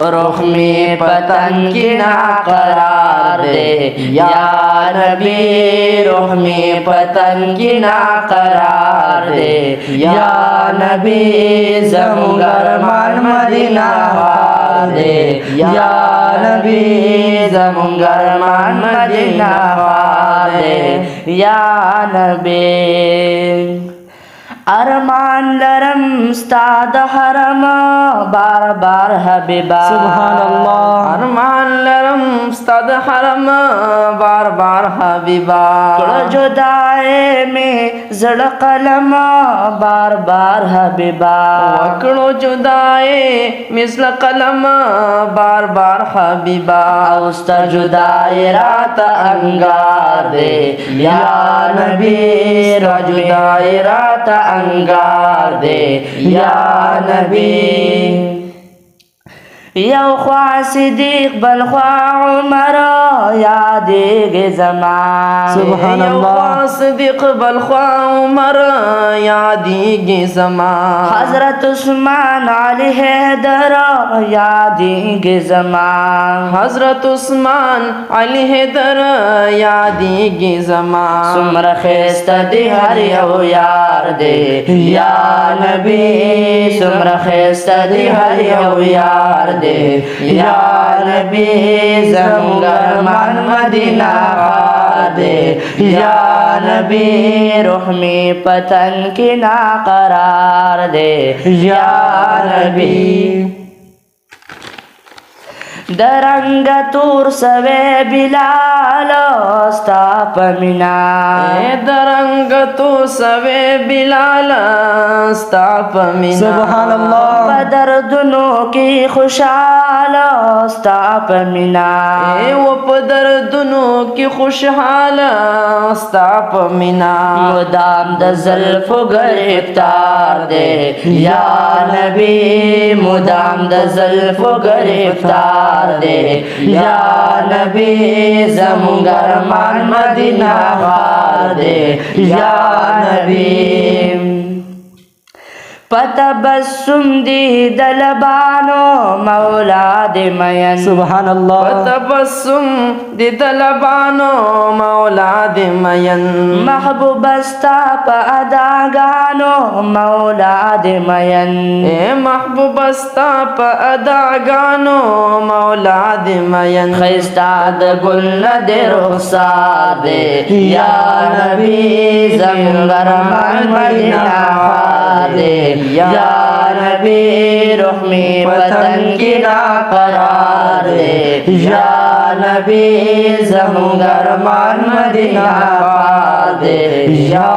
रुख में पतंग की ना करार दे या नबी, रुख में पतंग की ना करार दे या नबी, ज़मुंगरमान मदीना वार दे या नबी, ज़मुंगरमान मदीना वार दे या नबी। अरमान लरम स्ताद हरम बार बार हबीबा, सुभान अल्लाह। अरमान लरम स्ताद हरम बार बार हबीबा, जुदाए में जड़ कलम बार बार हबीबा, वकड़ो जुदाए मिसल कलम बार बार हबीबा, उस्ता जुदाए रात अंगार दे या नबी, जुदाए रात अंगार दे या नबी। या ख्वा सिद्दीक बल ख्वा उमर यादेगे ज़मान, सुभान अल्लाह। सिद्दीक बल ख्वा उमर यादेगे ज़मान, हज़रत उस्मान अली हैदर यादेगे ज़मान, हज़रत उस्मान अली हैदर यादेगे ज़मान। सुमर खिस्ता दी हर यौ यार दे या नबी, सुमर खिस्ता दी हर यौ यार दे या नबी, ज़मुंगरमान मदीना वार दे या नबी, रुख में पतंग की ना करार दे या नबी। दरंग तूर सवे बिलाल स्ताप मिना, दरंग तू सवे बिलाल स्ताप मिना, सुभान अल्लाह। बदर दुनों की खुशहाल स्ताप मिना, वो पदर दुनों की खुशहाल स्ताप मिना, मुदाम द ज़ुल्फ़ गिरफ्तार दे या नबी, मुदाम द ज़ुल्फ़ गिरफ्तार दे या नबी, ज़मुंगरमान मदीना वार दे या नबी। पतबस्सुम दी दलबानो मौला दे मयन, सुभान अल्लाह। पतबस्सुम दी दलबानो मौला दे मयन, महबूबस्ता प अदागानो मौला दे मयन, महबूबस्ता प अदागानो मौला दे मयन, खिस्ताद गुल दे रुखसार दे या नबी, ज़मुंगरमान मदीना वार दे या नबी, रुख में पतंग की ना करार दे या नबी, ज़मुंगरमान मदीना वार दे या